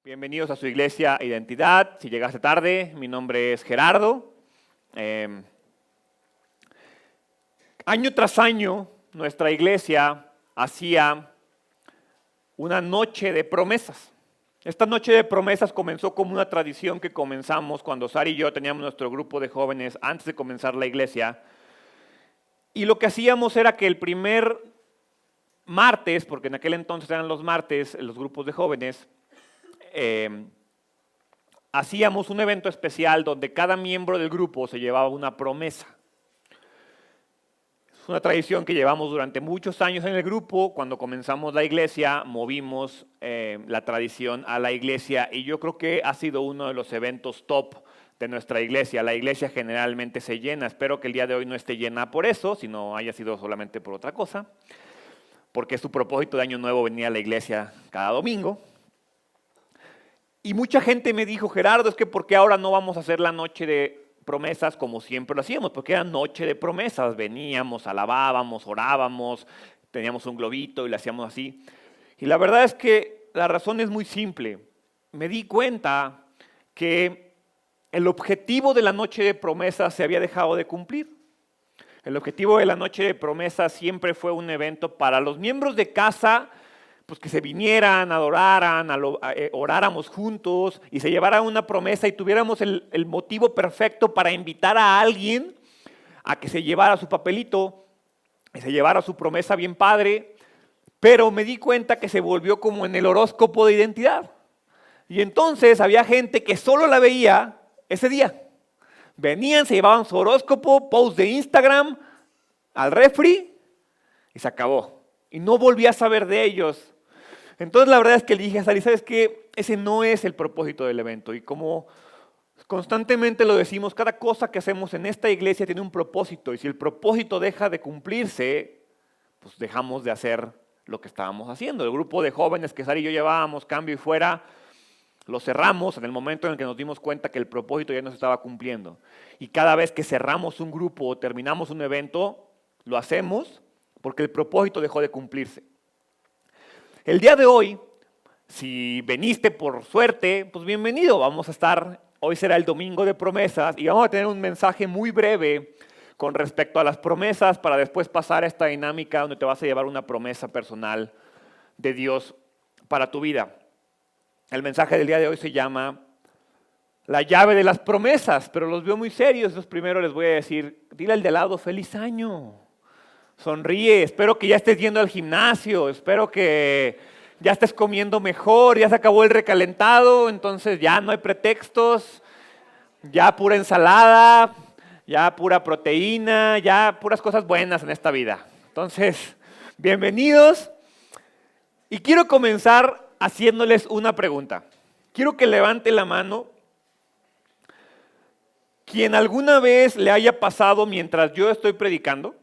Bienvenidos a su iglesia Identidad. Si llegaste tarde, mi nombre es Gerardo. Año tras año, nuestra iglesia hacía una noche de promesas. Esta noche de promesas comenzó como una tradición que comenzamos cuando Sara y yo teníamos nuestro grupo de jóvenes antes de comenzar la iglesia. Y lo que hacíamos era que el primer martes, porque en aquel entonces eran los martes, los grupos de jóvenes, hacíamos un evento especial donde cada miembro del grupo se llevaba una promesa. Es una tradición que llevamos durante muchos años en el grupo. Cuando comenzamos la iglesia, movimos la tradición a la iglesia y yo creo que ha sido uno de los eventos top de nuestra iglesia. La iglesia generalmente se llena. Espero que el día de hoy no esté llena por eso, sino haya sido solamente por otra cosa, porque es su propósito de año nuevo venir a la iglesia cada domingo. Y mucha gente me dijo, Gerardo, es que ¿por qué ahora no vamos a hacer la noche de promesas como siempre lo hacíamos? Porque era noche de promesas, veníamos, alabábamos, orábamos, teníamos un globito y lo hacíamos así. Y la verdad es que la razón es muy simple. Me di cuenta que el objetivo de la noche de promesas se había dejado de cumplir. El objetivo de la noche de promesas siempre fue un evento para los miembros de casa, pues que se vinieran, adoraran, oráramos juntos y se llevara una promesa y tuviéramos el motivo perfecto para invitar a alguien a que se llevara su papelito y se llevara su promesa bien padre, pero me di cuenta que se volvió como en el horóscopo de identidad. Y entonces había gente que solo la veía ese día. Venían, se llevaban su horóscopo, post de Instagram, al refri y se acabó. Y no volví a saber de ellos. Entonces la verdad es que le dije a Sari, ¿sabes qué? Ese no es el propósito del evento. Y como constantemente lo decimos, cada cosa que hacemos en esta iglesia tiene un propósito. Y si el propósito deja de cumplirse, pues dejamos de hacer lo que estábamos haciendo. El grupo de jóvenes que Sari y yo llevábamos, Cambio y Fuera, lo cerramos en el momento en el que nos dimos cuenta que el propósito ya no se estaba cumpliendo. Y cada vez que cerramos un grupo o terminamos un evento, lo hacemos porque el propósito dejó de cumplirse. El día de hoy, si veniste por suerte, pues bienvenido. Hoy será el domingo de promesas y vamos a tener un mensaje muy breve con respecto a las promesas para después pasar a esta dinámica donde te vas a llevar una promesa personal de Dios para tu vida. El mensaje del día de hoy se llama La llave de las promesas, pero los veo muy serios. Entonces primero les voy a decir, dile al de lado, feliz año. Sonríe, espero que ya estés yendo al gimnasio, espero que ya estés comiendo mejor, ya se acabó el recalentado, entonces ya no hay pretextos, ya pura ensalada, ya pura proteína, ya puras cosas buenas en esta vida. Entonces, bienvenidos y quiero comenzar haciéndoles una pregunta. Quiero que levante la mano quien alguna vez le haya pasado mientras yo estoy predicando,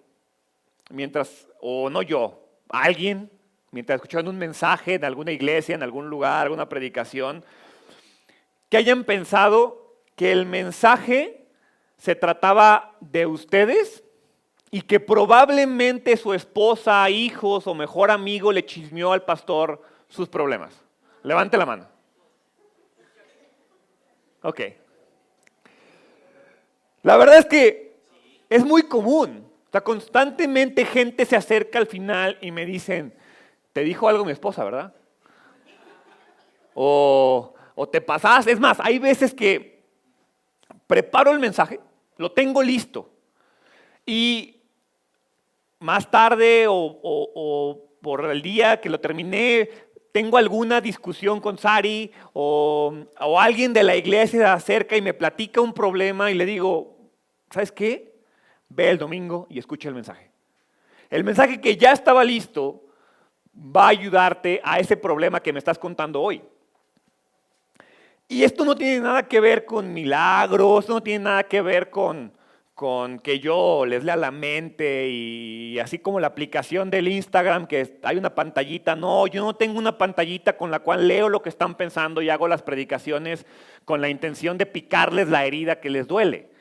alguien, mientras escuchando un mensaje en alguna iglesia, en algún lugar, alguna predicación, que hayan pensado que el mensaje se trataba de ustedes y que probablemente su esposa, hijos o mejor amigo le chismeó al pastor sus problemas. Levante la mano. Ok. La verdad es que es muy común. O sea, constantemente gente se acerca al final y me dicen, te dijo algo mi esposa, ¿verdad? O te pasaste. Es más, hay veces que preparo el mensaje, lo tengo listo y más tarde o por el día que lo terminé, tengo alguna discusión con Sari o alguien de la iglesia se acerca y me platica un problema y le digo, ¿sabes qué? Ve el domingo y escucha el mensaje. El mensaje que ya estaba listo va a ayudarte a ese problema que me estás contando hoy. Y esto no tiene nada que ver con milagros, no tiene nada que ver con que yo les lea la mente y así como la aplicación del Instagram que hay una pantallita. No, yo no tengo una pantallita con la cual leo lo que están pensando y hago las predicaciones con la intención de picarles la herida que les duele.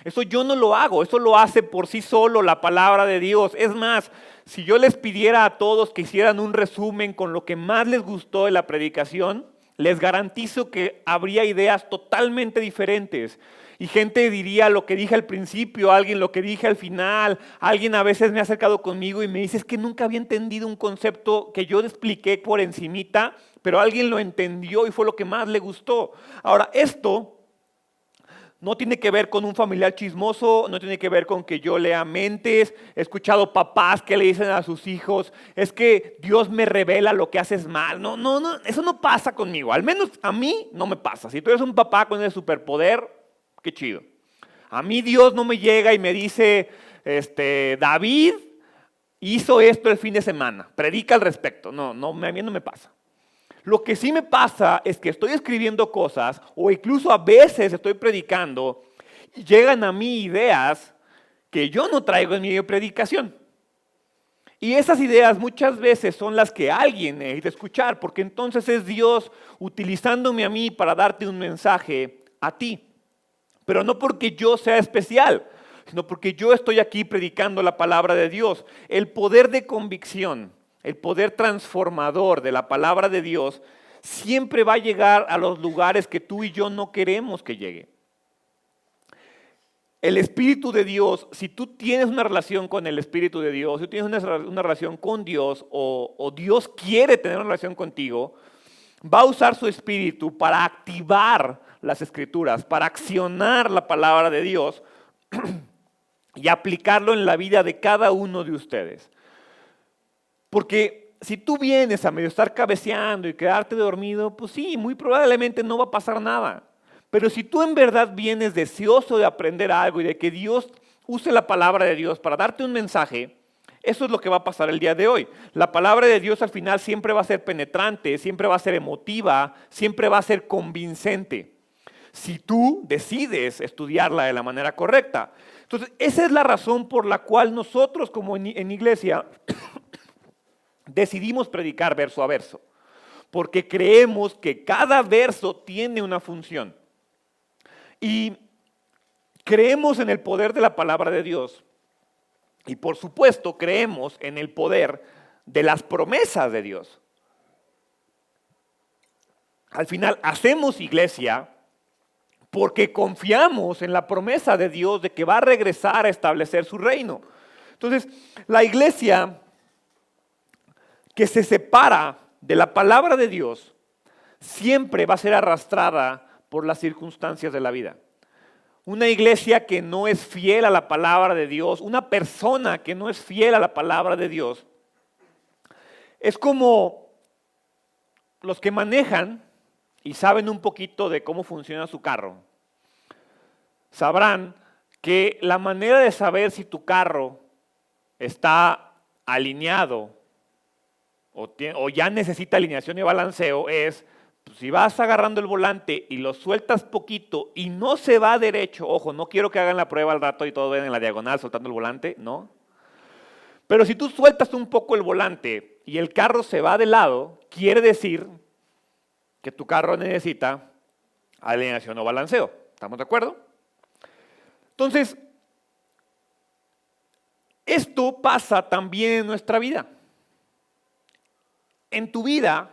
Eso yo no lo hago, eso lo hace por sí solo la palabra de Dios. Es más, si yo les pidiera a todos que hicieran un resumen con lo que más les gustó de la predicación, les garantizo que habría ideas totalmente diferentes. Y gente diría lo que dije al principio, alguien lo que dije al final, alguien a veces me ha acercado conmigo y me dice, es que nunca había entendido un concepto que yo expliqué por encimita, pero alguien lo entendió y fue lo que más le gustó. Ahora, esto no tiene que ver con un familiar chismoso, no tiene que ver con que yo lea mentes. He escuchado papás que le dicen a sus hijos, es que Dios me revela lo que haces mal. No, eso no pasa conmigo. Al menos a mí no me pasa. Si tú eres un papá con ese superpoder, qué chido. A mí Dios no me llega y me dice, David hizo esto el fin de semana, predica al respecto. No, a mí no me pasa. Lo que sí me pasa es que estoy escribiendo cosas o incluso a veces estoy predicando y llegan a mí ideas que yo no traigo en mi predicación. Y esas ideas muchas veces son las que alguien necesita escuchar, porque entonces es Dios utilizándome a mí para darte un mensaje a ti. Pero no porque yo sea especial, sino porque yo estoy aquí predicando la palabra de Dios. El poder de convicción, el poder transformador de la palabra de Dios siempre va a llegar a los lugares que tú y yo no queremos que llegue. El Espíritu de Dios, si tú tienes una relación con el Espíritu de Dios, si tú tienes una relación con Dios o Dios quiere tener una relación contigo, va a usar su Espíritu para activar las Escrituras, para accionar la palabra de Dios y aplicarlo en la vida de cada uno de ustedes. Porque si tú vienes a medio estar cabeceando y quedarte dormido, pues sí, muy probablemente no va a pasar nada. Pero si tú en verdad vienes deseoso de aprender algo y de que Dios use la palabra de Dios para darte un mensaje, eso es lo que va a pasar el día de hoy. La palabra de Dios al final siempre va a ser penetrante, siempre va a ser emotiva, siempre va a ser convincente. Si tú decides estudiarla de la manera correcta. Entonces, esa es la razón por la cual nosotros como en iglesia decidimos predicar verso a verso, porque creemos que cada verso tiene una función. Y creemos en el poder de la palabra de Dios. Y por supuesto creemos en el poder de las promesas de Dios. Al final hacemos iglesia porque confiamos en la promesa de Dios de que va a regresar a establecer su reino. Entonces, la iglesia que se separa de la palabra de Dios siempre va a ser arrastrada por las circunstancias de la vida. Una iglesia que no es fiel a la palabra de Dios, una persona que no es fiel a la palabra de Dios, es como los que manejan y saben un poquito de cómo funciona su carro. Sabrán que la manera de saber si tu carro está alineado o ya necesita alineación y balanceo es, pues, si vas agarrando el volante y lo sueltas poquito y no se va derecho, ojo, no quiero que hagan la prueba al rato y todo ven en la diagonal soltando el volante, no. Pero si tú sueltas un poco el volante y el carro se va de lado, quiere decir que tu carro necesita alineación o balanceo. ¿Estamos de acuerdo? Entonces, esto pasa también en nuestra vida. En tu vida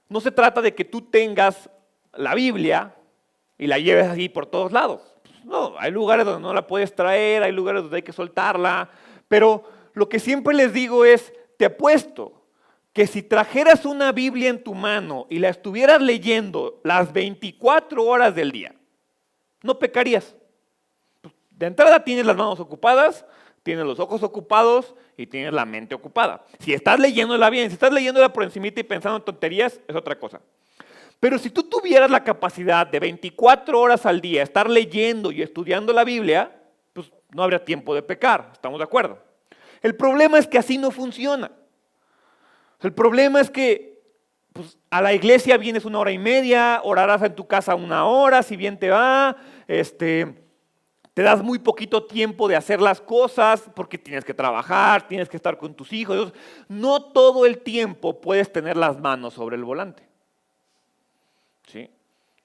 no se trata de que tú tengas la Biblia y la lleves así por todos lados. No, hay lugares donde no la puedes traer, hay lugares donde hay que soltarla, pero lo que siempre les digo es, te apuesto que si trajeras una Biblia en tu mano y la estuvieras leyendo las 24 horas del día, no pecarías. De entrada tienes las manos ocupadas, tienes los ojos ocupados y tienes la mente ocupada. Si estás leyéndola bien, si estás leyéndola por encimita y pensando en tonterías, es otra cosa. Pero si tú tuvieras la capacidad de 24 horas al día estar leyendo y estudiando la Biblia, pues no habría tiempo de pecar, ¿estamos de acuerdo? El problema es que así no funciona. El problema es que pues, a la iglesia vienes 1 hora y media, orarás en tu casa 1 hora, si bien te va, te das muy poquito tiempo de hacer las cosas porque tienes que trabajar, tienes que estar con tus hijos. No todo el tiempo puedes tener las manos sobre el volante. ¿Sí?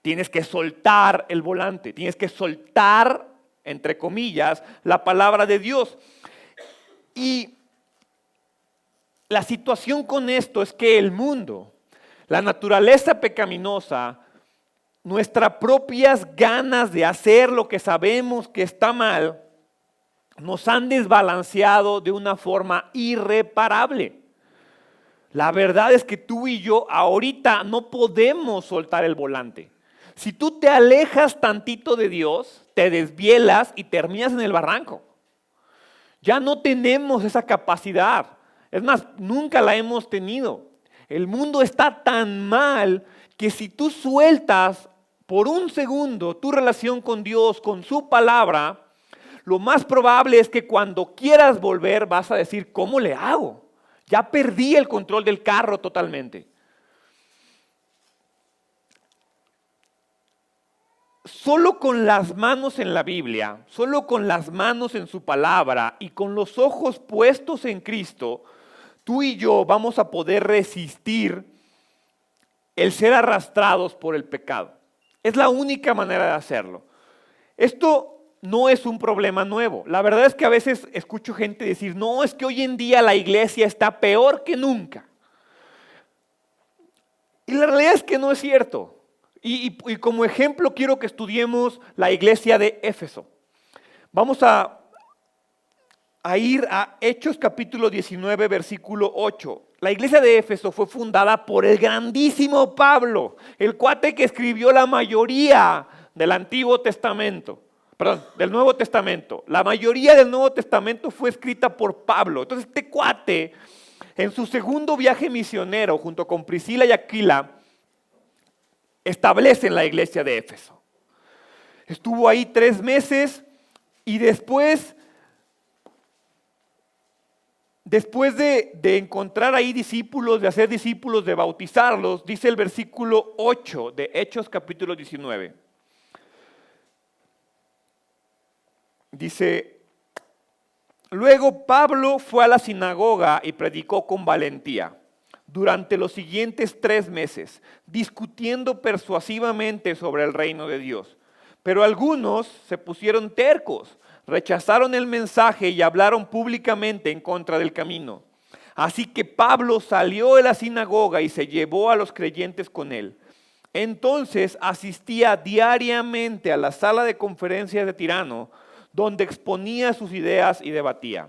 Tienes que soltar el volante, tienes que soltar, entre comillas, la palabra de Dios. Y la situación con esto es que el mundo, La naturaleza pecaminosa, nuestras propias ganas de hacer lo que sabemos que está mal, nos han desbalanceado de una forma irreparable. La verdad es que tú y yo ahorita no podemos soltar el volante. Si tú te alejas tantito de Dios, te desvielas y terminas en el barranco. Ya no tenemos esa capacidad. Es más, nunca la hemos tenido. El mundo está tan mal que si tú sueltas por un segundo tu relación con Dios, con su palabra, lo más probable es que cuando quieras volver vas a decir, ¿cómo le hago? Ya perdí el control del carro totalmente. Solo con las manos en la Biblia, solo con las manos en su palabra y con los ojos puestos en Cristo, tú y yo vamos a poder resistir el ser arrastrados por el pecado. Es la única manera de hacerlo. Esto no es un problema nuevo. La verdad es que a veces escucho gente decir, no, es que hoy en día la iglesia está peor que nunca. Y la realidad es que no es cierto. Y como ejemplo quiero que estudiemos la iglesia de Éfeso. Vamos a ir a Hechos capítulo 19, versículo 8. La iglesia de Éfeso fue fundada por el grandísimo Pablo, el cuate que escribió la mayoría del Antiguo Testamento. Perdón, del Nuevo Testamento. La mayoría del Nuevo Testamento fue escrita por Pablo. Entonces este cuate, en su segundo viaje misionero, junto con Priscila y Aquila, establecen la iglesia de Éfeso. Estuvo ahí 3 meses y después de encontrar ahí discípulos, de hacer discípulos, de bautizarlos, dice el versículo 8 de Hechos capítulo 19. Dice, luego Pablo fue a la sinagoga y predicó con valentía durante los siguientes 3 meses, discutiendo persuasivamente sobre el reino de Dios. Pero algunos se pusieron tercos, rechazaron el mensaje y hablaron públicamente en contra del camino. Así que Pablo salió de la sinagoga y se llevó a los creyentes con él. Entonces asistía diariamente a la sala de conferencias de Tirano, donde exponía sus ideas y debatía.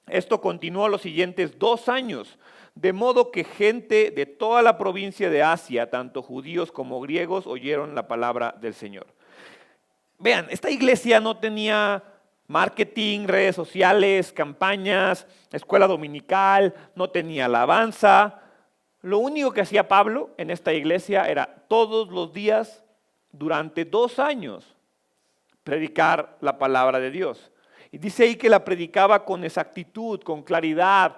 Esto continuó los siguientes 2 años, de modo que gente de toda la provincia de Asia, tanto judíos como griegos, oyeron la palabra del Señor. Vean, esta iglesia no tenía marketing, redes sociales, campañas, escuela dominical, no tenía alabanza. Lo único que hacía Pablo en esta iglesia era todos los días, durante 2 años, predicar la palabra de Dios. Y dice ahí que la predicaba con exactitud, con claridad,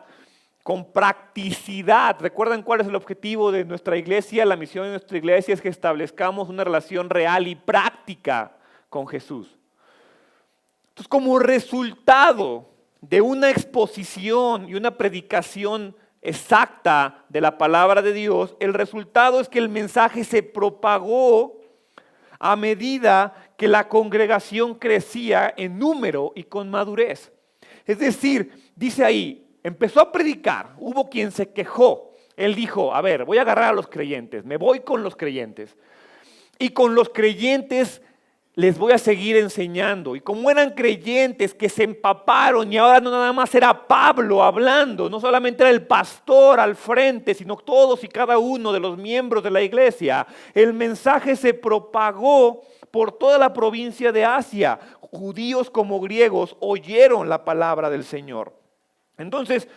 con practicidad. ¿Recuerdan cuál es el objetivo de nuestra iglesia? La misión de nuestra iglesia es que establezcamos una relación real y práctica con Jesús. Entonces, como resultado de una exposición y una predicación exacta de la palabra de Dios, el resultado es que el mensaje se propagó a medida que la congregación crecía en número y con madurez. Es decir, dice ahí, empezó a predicar, hubo quien se quejó. Él dijo, a ver, voy a agarrar a los creyentes, me voy con los creyentes. Y con los creyentes les voy a seguir enseñando. Y como eran creyentes que se empaparon y ahora no nada más era Pablo hablando, no solamente era el pastor al frente, sino todos y cada uno de los miembros de la iglesia, el mensaje se propagó por toda la provincia de Asia. Judíos como griegos oyeron la palabra del Señor. Entonces,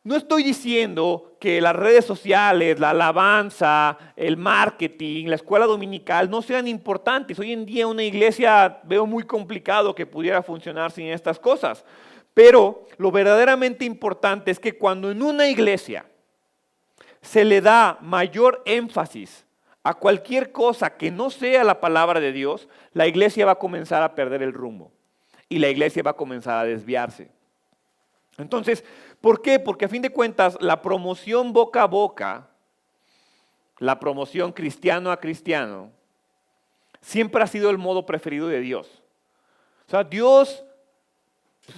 no estoy diciendo que las redes sociales, la alabanza, el marketing, la escuela dominical no sean importantes. Hoy en día una iglesia veo muy complicado que pudiera funcionar sin estas cosas. Pero lo verdaderamente importante es que cuando en una iglesia se le da mayor énfasis a cualquier cosa que no sea la palabra de Dios, la iglesia va a comenzar a perder el rumbo y la iglesia va a comenzar a desviarse. Entonces, ¿por qué? Porque a fin de cuentas la promoción boca a boca, la promoción cristiano a cristiano, siempre ha sido el modo preferido de Dios. O sea, Dios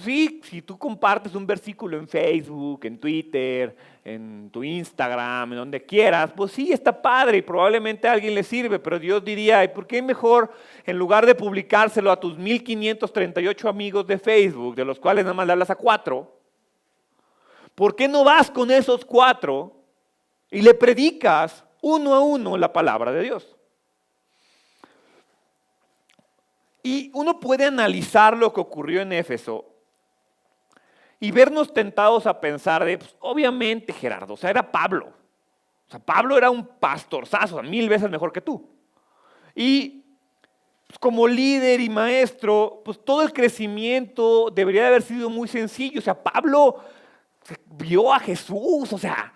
Sí, si tú compartes un versículo en Facebook, en Twitter, en tu Instagram, en donde quieras, pues sí, está padre y probablemente a alguien le sirve, pero Dios diría, ¿y por qué mejor en lugar de publicárselo a tus 1538 amigos de Facebook, de los cuales nada más le hablas a 4, ¿por qué no vas con esos 4 y le predicas uno a uno la palabra de Dios? Y uno puede analizar lo que ocurrió en Éfeso y vernos tentados a pensar de, pues, obviamente Gerardo, o sea, era Pablo. O sea, Pablo era un pastorzazo, 1000 veces mejor que tú. Y pues, como líder y maestro, pues todo el crecimiento debería de haber sido muy sencillo. O sea, Pablo vio a Jesús, o sea,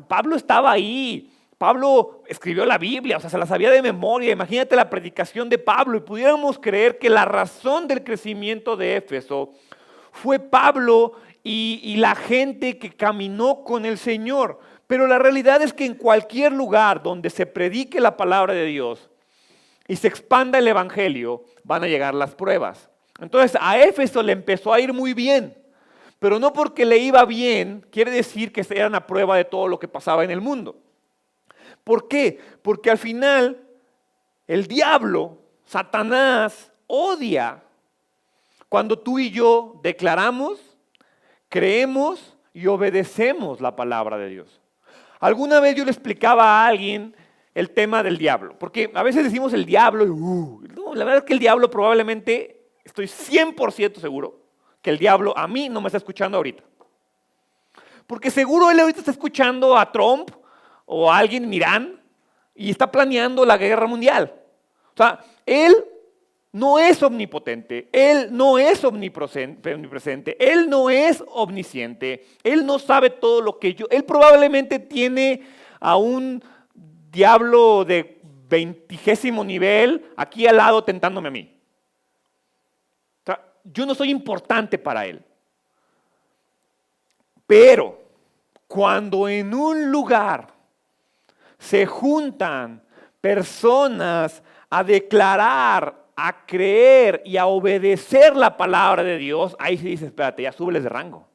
Pablo estaba ahí. Pablo escribió la Biblia, o sea, se la sabía de memoria. Imagínate la predicación de Pablo y pudiéramos creer que la razón del crecimiento de Éfeso fue Pablo y la gente que caminó con el Señor. Pero la realidad es que en cualquier lugar donde se predique la palabra de Dios y se expanda el evangelio, van a llegar las pruebas. Entonces a Éfeso le empezó a ir muy bien, pero no porque le iba bien quiere decir que era una prueba de todo lo que pasaba en el mundo. ¿Por qué? Porque al final el diablo, Satanás, odia cuando tú y yo declaramos, creemos y obedecemos la palabra de Dios. Alguna vez yo le explicaba a alguien el tema del diablo, porque a veces decimos el diablo y no, la verdad es que el diablo probablemente, estoy 100% seguro, que el diablo a mí no me está escuchando ahorita. Porque seguro él ahorita está escuchando a Trump o a alguien en Irán y está planeando la guerra mundial. O sea, él no es omnipotente, Él no es omnipresente, Él no es omnisciente, Él no sabe todo lo que yo... Él probablemente tiene a un diablo de 20º nivel aquí al lado tentándome a mí. O sea, yo no soy importante para Él. Pero cuando en un lugar se juntan personas a declarar, a creer y a obedecer la palabra de Dios, ahí se dice, espérate, ya súbeles de rango.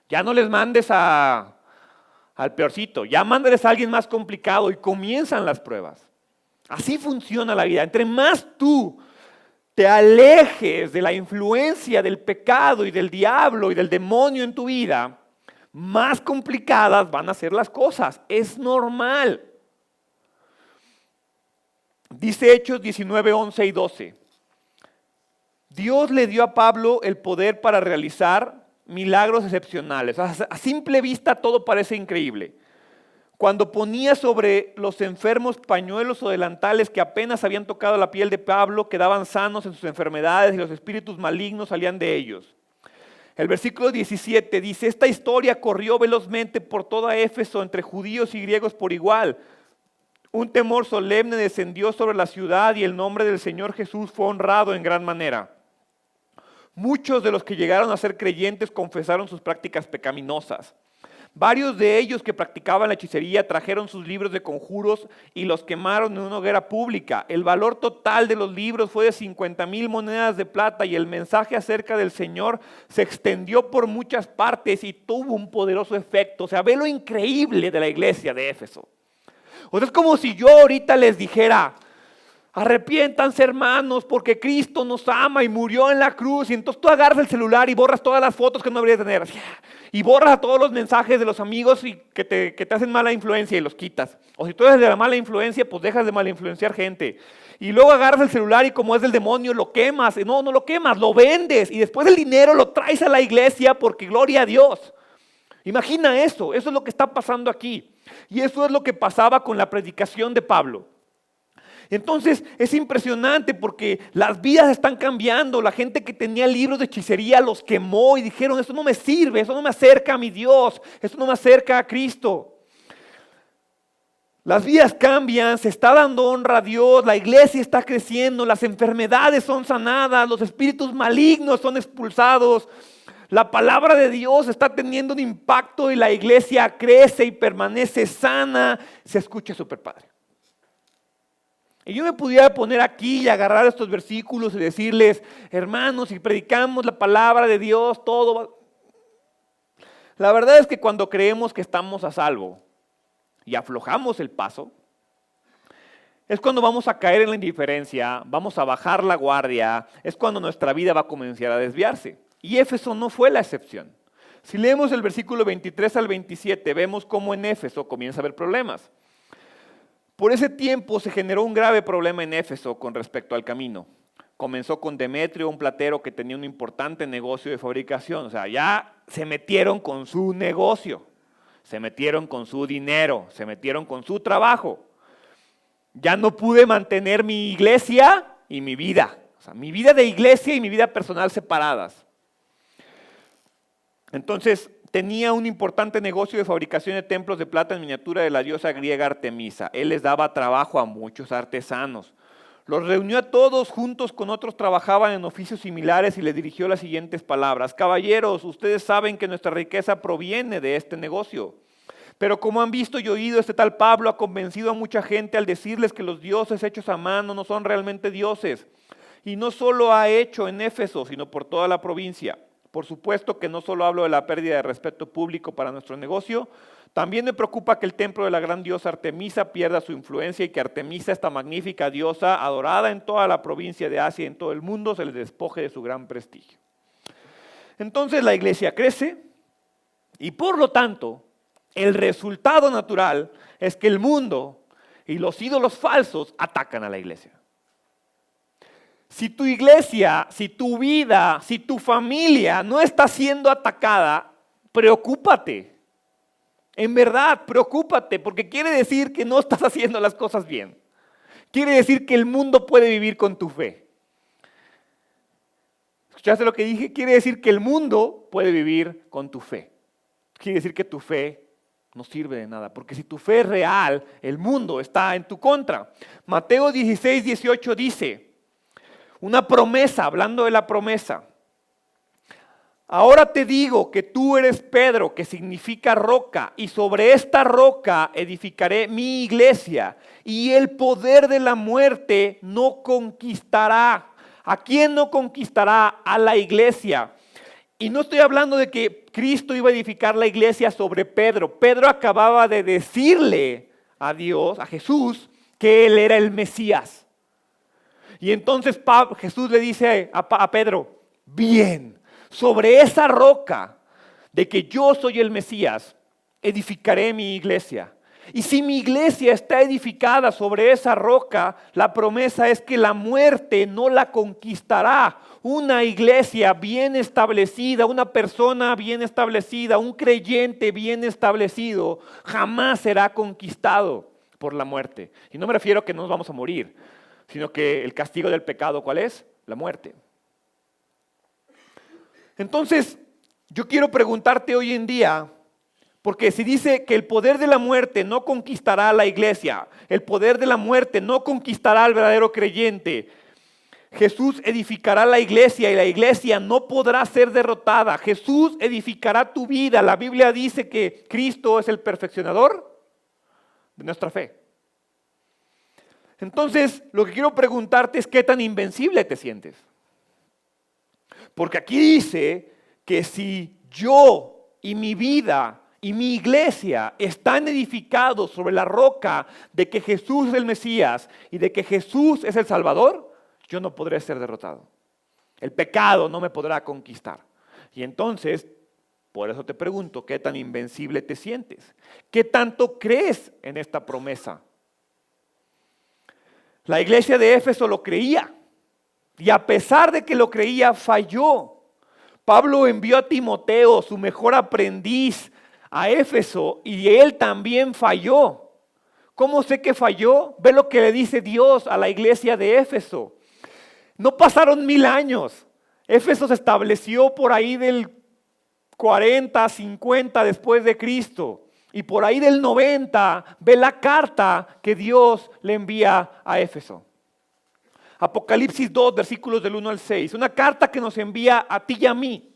Ya no les mandes al peorcito, ya mándales a alguien más complicado y comienzan las pruebas. Así funciona la vida. Entre más tú te alejes de la influencia del pecado y del diablo y del demonio en tu vida, más complicadas van a ser las cosas. Es normal. Dice Hechos 19, 11 y 12. Dios le dio a Pablo el poder para realizar milagros excepcionales. A simple vista todo parece increíble. Cuando ponía sobre los enfermos pañuelos o delantales que apenas habían tocado la piel de Pablo, quedaban sanos en sus enfermedades y los espíritus malignos salían de ellos. El versículo 17 dice, esta historia corrió velozmente por toda Éfeso entre judíos y griegos por igual. Un temor solemne descendió sobre la ciudad y el nombre del Señor Jesús fue honrado en gran manera. Muchos de los que llegaron a ser creyentes confesaron sus prácticas pecaminosas. Varios de ellos que practicaban la hechicería trajeron sus libros de conjuros y los quemaron en una hoguera pública. El valor total de los libros fue de 50,000 monedas de plata y el mensaje acerca del Señor se extendió por muchas partes y tuvo un poderoso efecto. O sea, ve lo increíble de la iglesia de Éfeso. O sea, es como si yo ahorita les dijera, arrepiéntanse hermanos porque Cristo nos ama y murió en la cruz. Y entonces tú agarras el celular y borras todas las fotos que no deberías tener. Y borras a todos los mensajes de los amigos y que te hacen mala influencia y los quitas. O si tú eres de la mala influencia, pues dejas de mala influenciar gente. Y luego agarras el celular y como es del demonio lo quemas. No lo quemas, lo vendes. Y después el dinero lo traes a la iglesia porque gloria a Dios. Imagina eso es lo que está pasando aquí. Y eso es lo que pasaba con la predicación de Pablo. Entonces es impresionante porque las vidas están cambiando. La gente que tenía libros de hechicería los quemó y dijeron, esto no me sirve, eso no me acerca a mi Dios, esto no me acerca a Cristo. Las vidas cambian, se está dando honra a Dios, la iglesia está creciendo, las enfermedades son sanadas, los espíritus malignos son expulsados. La palabra de Dios está teniendo un impacto y la iglesia crece y permanece sana. Se escucha súper padre. Y yo me pudiera poner aquí y agarrar estos versículos y decirles, hermanos, si predicamos la palabra de Dios, todo va... La verdad es que cuando creemos que estamos a salvo y aflojamos el paso, es cuando vamos a caer en la indiferencia, vamos a bajar la guardia, es cuando nuestra vida va a comenzar a desviarse. Y Éfeso no fue la excepción. Si leemos el versículo 23 al 27, vemos cómo en Éfeso comienza a haber problemas. Por ese tiempo se generó un grave problema en Éfeso con respecto al camino. Comenzó con Demetrio, un platero que tenía un importante negocio de fabricación. O sea, ya se metieron con su negocio, se metieron con su dinero, se metieron con su trabajo. Ya no pude mantener mi iglesia y mi vida. O sea, mi vida de iglesia y mi vida personal separadas. Entonces, tenía un importante negocio de fabricación de templos de plata en miniatura de la diosa griega Artemisa. Él les daba trabajo a muchos artesanos. Los reunió a todos juntos con otros trabajaban en oficios similares y les dirigió las siguientes palabras. Caballeros, ustedes saben que nuestra riqueza proviene de este negocio. Pero como han visto y oído, este tal Pablo ha convencido a mucha gente al decirles que los dioses hechos a mano no son realmente dioses. Y no solo ha hecho en Éfeso, sino por toda la provincia. Por supuesto que no solo hablo de la pérdida de respeto público para nuestro negocio, también me preocupa que el templo de la gran diosa Artemisa pierda su influencia y que Artemisa, esta magnífica diosa adorada en toda la provincia de Asia y en todo el mundo, se le despoje de su gran prestigio. Entonces la iglesia crece y por lo tanto el resultado natural es que el mundo y los ídolos falsos atacan a la iglesia. Si tu iglesia, si tu vida, si tu familia no está siendo atacada, preocúpate. En verdad, preocúpate, porque quiere decir que no estás haciendo las cosas bien. Quiere decir que el mundo puede vivir con tu fe. ¿Escuchaste lo que dije? Quiere decir que el mundo puede vivir con tu fe. Quiere decir que tu fe no sirve de nada, porque si tu fe es real, el mundo está en tu contra. Mateo 16, 18 dice, una promesa, hablando de la promesa. Ahora te digo que tú eres Pedro, que significa roca, y sobre esta roca edificaré mi iglesia, y el poder de la muerte no conquistará. ¿A quién no conquistará? A la iglesia. Y no estoy hablando de que Cristo iba a edificar la iglesia sobre Pedro. Pedro acababa de decirle a Dios, a Jesús, que él era el Mesías. Y entonces Jesús le dice a Pedro, bien, sobre esa roca de que yo soy el Mesías, edificaré mi iglesia. Y si mi iglesia está edificada sobre esa roca, la promesa es que la muerte no la conquistará. Una iglesia bien establecida, una persona bien establecida, un creyente bien establecido, jamás será conquistado por la muerte. Y no me refiero a que nos vamos a morir, sino que el castigo del pecado, ¿cuál es? La muerte. Entonces, yo quiero preguntarte hoy en día, porque si dice que el poder de la muerte no conquistará a la iglesia, el poder de la muerte no conquistará al verdadero creyente, Jesús edificará la iglesia y la iglesia no podrá ser derrotada. Jesús edificará tu vida. La Biblia dice que Cristo es el perfeccionador de nuestra fe. Entonces, lo que quiero preguntarte es qué tan invencible te sientes. Porque aquí dice que si yo y mi vida y mi iglesia están edificados sobre la roca de que Jesús es el Mesías y de que Jesús es el Salvador, yo no podré ser derrotado. El pecado no me podrá conquistar. Y entonces, por eso te pregunto, ¿qué tan invencible te sientes? ¿Qué tanto crees en esta promesa? La iglesia de Éfeso lo creía. Y a pesar de que lo creía, falló. Pablo envió a Timoteo, su mejor aprendiz, a Éfeso y él también falló. ¿Cómo sé que falló? Ve lo que le dice Dios a la iglesia de Éfeso. No pasaron 1000 años. Éfeso se estableció por ahí del 40, 50 después de Cristo. Y por ahí del 90 ve la carta que Dios le envía a Éfeso. Apocalipsis 2, versículos del 1 al 6. Una carta que nos envía a ti y a mí.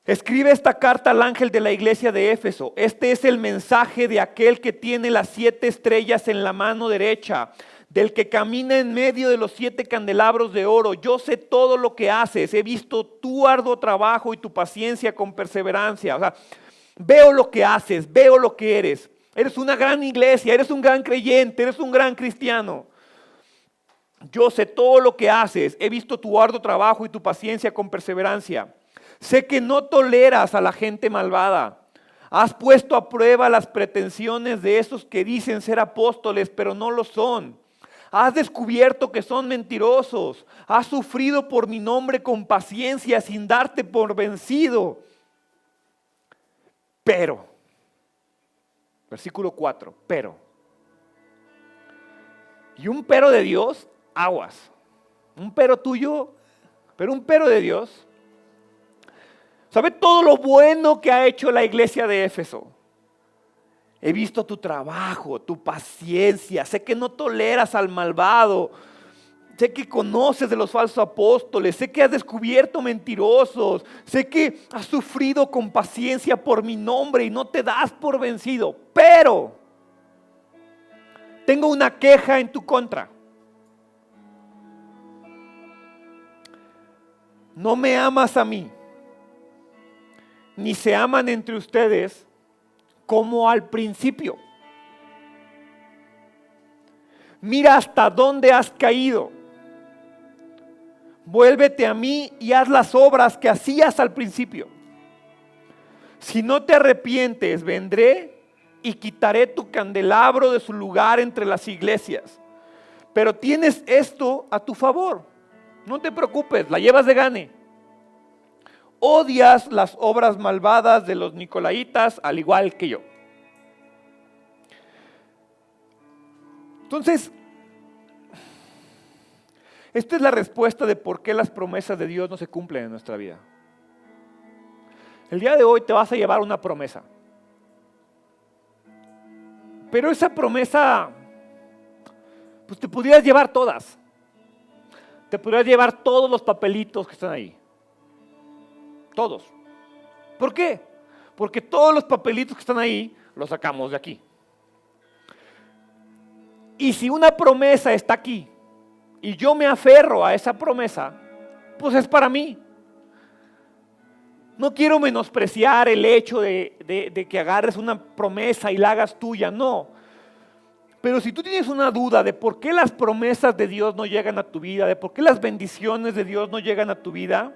Escribe esta carta al ángel de la iglesia de Éfeso. Este es el mensaje de aquel que tiene las 7 estrellas en la mano derecha, del que camina en medio de los 7 candelabros de oro. Yo sé todo lo que haces, he visto tu arduo trabajo y tu paciencia con perseverancia. O sea, veo lo que haces, veo lo que eres. Eres una gran iglesia, eres un gran creyente, eres un gran cristiano. Yo sé todo lo que haces, he visto tu arduo trabajo y tu paciencia con perseverancia. Sé que no toleras a la gente malvada. Has puesto a prueba las pretensiones de esos que dicen ser apóstoles, pero no lo son. Has descubierto que son mentirosos. Has sufrido por mi nombre con paciencia sin darte por vencido. Pero, versículo 4, pero. Y un pero de Dios, aguas. Un pero tuyo, pero un pero de Dios. ¿Sabe todo lo bueno que ha hecho la iglesia de Éfeso? He visto tu trabajo, tu paciencia. Sé que no toleras al malvado. Sé que conoces de los falsos apóstoles. Sé que has descubierto mentirosos. Sé que has sufrido con paciencia por mi nombre y no te das por vencido. Pero tengo una queja en tu contra. No me amas a mí, ni se aman entre ustedes como al principio. Mira hasta dónde has caído. Vuélvete a mí y haz las obras que hacías al principio. Si no te arrepientes, vendré y quitaré tu candelabro de su lugar entre las iglesias. Pero tienes esto a tu favor. No te preocupes, la llevas de gane. Odias las obras malvadas de los nicolaitas al igual que yo. Entonces, esta es la respuesta de por qué las promesas de Dios no se cumplen en nuestra vida. El día de hoy te vas a llevar una promesa. Pero esa promesa, pues te podrías llevar todas. Te podrías llevar todos los papelitos que están ahí. Todos. ¿Por qué? Porque todos los papelitos que están ahí los sacamos de aquí. Y si una promesa está aquí y yo me aferro a esa promesa, pues es para mí. No quiero menospreciar el hecho de que agarres una promesa y la hagas tuya, no. Pero si tú tienes una duda de por qué las promesas de Dios no llegan a tu vida, de por qué las bendiciones de Dios no llegan a tu vida,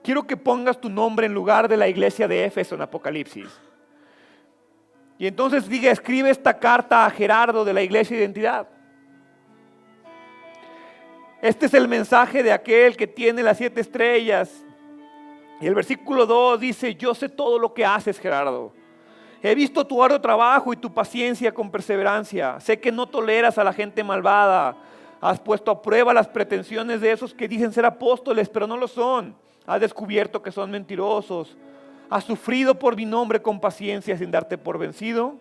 quiero que pongas tu nombre en lugar de la iglesia de Éfeso en Apocalipsis. Y entonces diga, escribe esta carta a Gerardo de la iglesia de Identidad. Este es el mensaje de aquel que tiene las 7 estrellas. Y el versículo 2 dice, yo sé todo lo que haces, Gerardo. He visto tu arduo trabajo y tu paciencia con perseverancia. Sé que no toleras a la gente malvada. Has puesto a prueba las pretensiones de esos que dicen ser apóstoles, pero no lo son. Has descubierto que son mentirosos. Has sufrido por mi nombre con paciencia sin darte por vencido.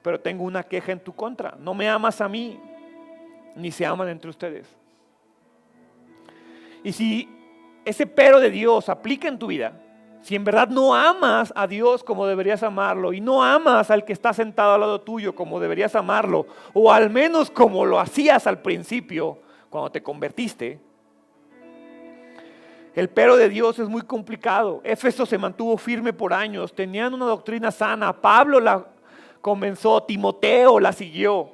Pero tengo una queja en tu contra. No me amas a mí, ni se aman entre ustedes. Y si ese pero de Dios aplica en tu vida, si en verdad no amas a Dios como deberías amarlo y no amas al que está sentado al lado tuyo como deberías amarlo, o al menos como lo hacías al principio cuando te convertiste, el pero de Dios es muy complicado. Éfeso se mantuvo firme por años, tenían una doctrina sana, Pablo la comenzó, Timoteo la siguió,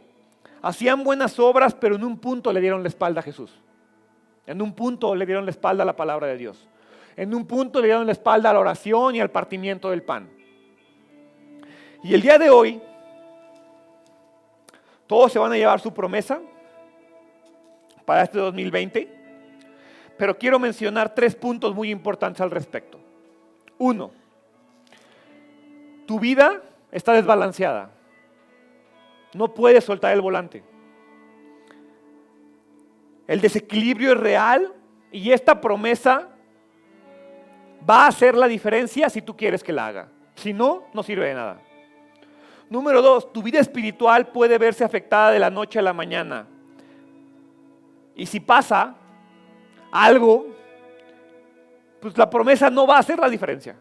hacían buenas obras, pero en un punto le dieron la espalda a Jesús. En un punto le dieron la espalda a la palabra de Dios. En un punto le dieron la espalda a la oración y al partimiento del pan. Y el día de hoy, todos se van a llevar su promesa para este 2020, pero quiero mencionar 3 puntos muy importantes al respecto. 1, tu vida está desbalanceada. No puedes soltar el volante. El desequilibrio es real y esta promesa va a hacer la diferencia si tú quieres que la haga. Si no, no sirve de nada. Número 2, tu vida espiritual puede verse afectada de la noche a la mañana. Y si pasa algo, pues la promesa no va a hacer la diferencia.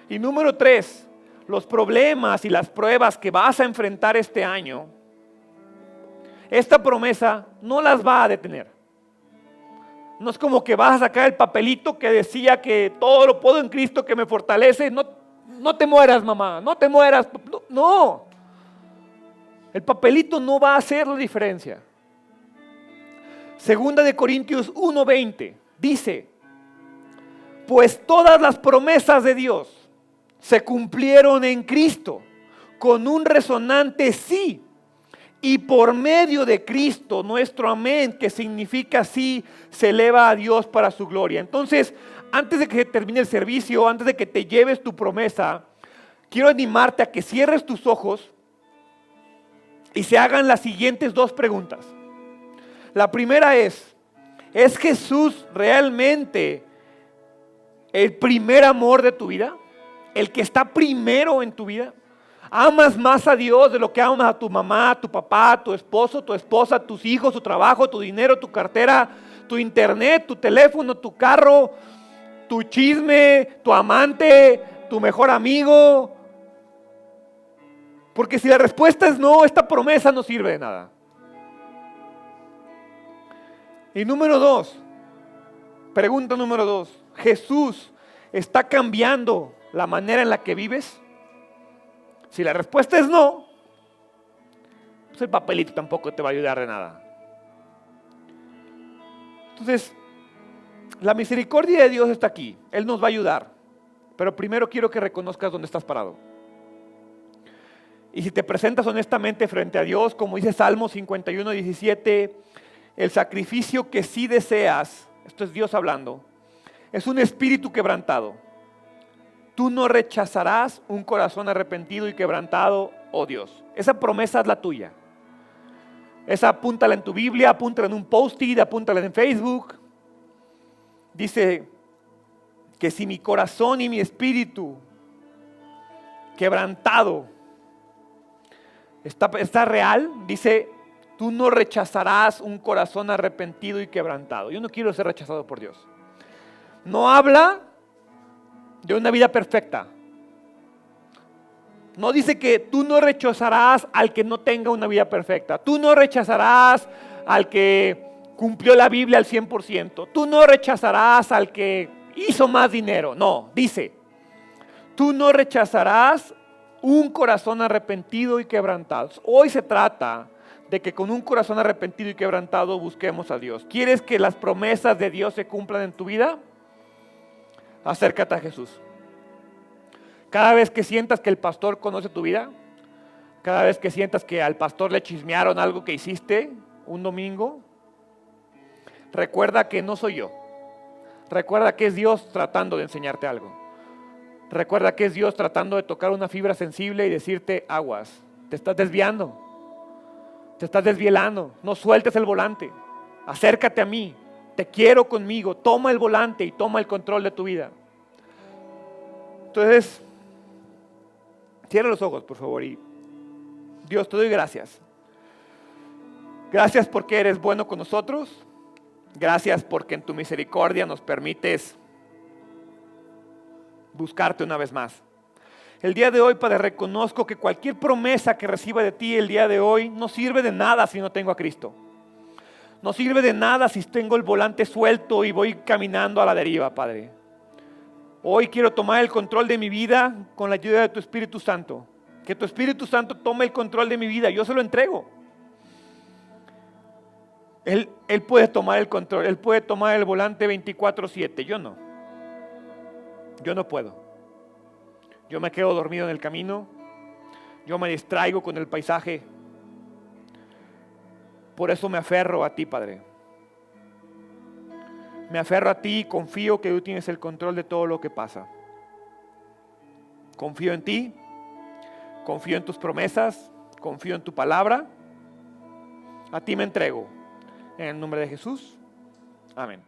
Y número 3, los problemas y las pruebas que vas a enfrentar este año, esta promesa no las va a detener. No es como que vas a sacar el papelito que decía que todo lo puedo en Cristo que me fortalece. No te mueras, mamá, no te mueras. No, el papelito no va a hacer la diferencia. Segunda de Corintios 1:20 dice: pues todas las promesas de Dios se cumplieron en Cristo con un resonante sí, y por medio de Cristo nuestro amén, que significa sí, se eleva a Dios para su gloria. Entonces, antes de que termine el servicio, antes de que te lleves tu promesa, quiero animarte a que cierres tus ojos y se hagan las siguientes 2 preguntas. La primera ¿es Jesús realmente el primer amor de tu vida? ¿El que está primero en tu vida? ¿Amas más a Dios de lo que amas a tu mamá, a tu papá, a tu esposo, tu esposa, tus hijos, tu trabajo, tu dinero, tu cartera, tu internet, tu teléfono, tu carro, tu chisme, tu amante, tu mejor amigo? Porque si la respuesta es no, esta promesa no sirve de nada. Y número 2, pregunta número 2, ¿Jesús está cambiando la manera en la que vives? Si la respuesta es no, pues el papelito tampoco te va a ayudar de nada. Entonces, la misericordia de Dios está aquí. Él nos va a ayudar. Pero primero quiero que reconozcas dónde estás parado. Y si te presentas honestamente frente a Dios, como dice Salmo 51:17, el sacrificio que sí deseas, esto es Dios hablando, es un espíritu quebrantado. Tú no rechazarás un corazón arrepentido y quebrantado, oh Dios. Esa promesa es la tuya. Esa apúntala en tu Biblia, apúntala en un post-it, apúntala en Facebook. Dice que si mi corazón y mi espíritu quebrantado está real, dice, tú no rechazarás un corazón arrepentido y quebrantado. Yo no quiero ser rechazado por Dios. No habla de una vida perfecta. No dice que tú no rechazarás al que no tenga una vida perfecta. Tú no rechazarás al que cumplió la Biblia al 100%. Tú no rechazarás al que hizo más dinero. No, dice, tú no rechazarás un corazón arrepentido y quebrantado. Hoy se trata de que con un corazón arrepentido y quebrantado busquemos a Dios. ¿Quieres que las promesas de Dios se cumplan en tu vida? Acércate a Jesús. Cada vez que sientas que el pastor conoce tu vida, cada vez que sientas que al pastor le chismearon algo que hiciste un domingo, recuerda que no soy yo. Recuerda que es Dios tratando de enseñarte algo. Recuerda que es Dios tratando de tocar una fibra sensible y decirte: aguas, te estás desviando, te estás desvielando, no sueltes el volante, acércate a mí. Te quiero conmigo, toma el volante y toma el control de tu vida. Entonces, cierra los ojos, por favor. Y Dios, te doy gracias. Gracias porque eres bueno con nosotros. Gracias porque en tu misericordia nos permites buscarte una vez más. El día de hoy, Padre, reconozco que cualquier promesa que reciba de ti el día de hoy no sirve de nada si no tengo a Cristo. No sirve de nada si tengo el volante suelto y voy caminando a la deriva, Padre. Hoy quiero tomar el control de mi vida con la ayuda de tu Espíritu Santo. Que tu Espíritu Santo tome el control de mi vida. Yo se lo entrego. Él puede tomar el control. Él puede tomar el volante 24/7. Yo no. Yo no puedo. Yo me quedo dormido en el camino. Yo me distraigo con el paisaje. Por eso me aferro a ti, Padre. Me aferro a ti y confío que tú tienes el control de todo lo que pasa. Confío en ti, confío en tus promesas, confío en tu palabra. A ti me entrego. En el nombre de Jesús. Amén.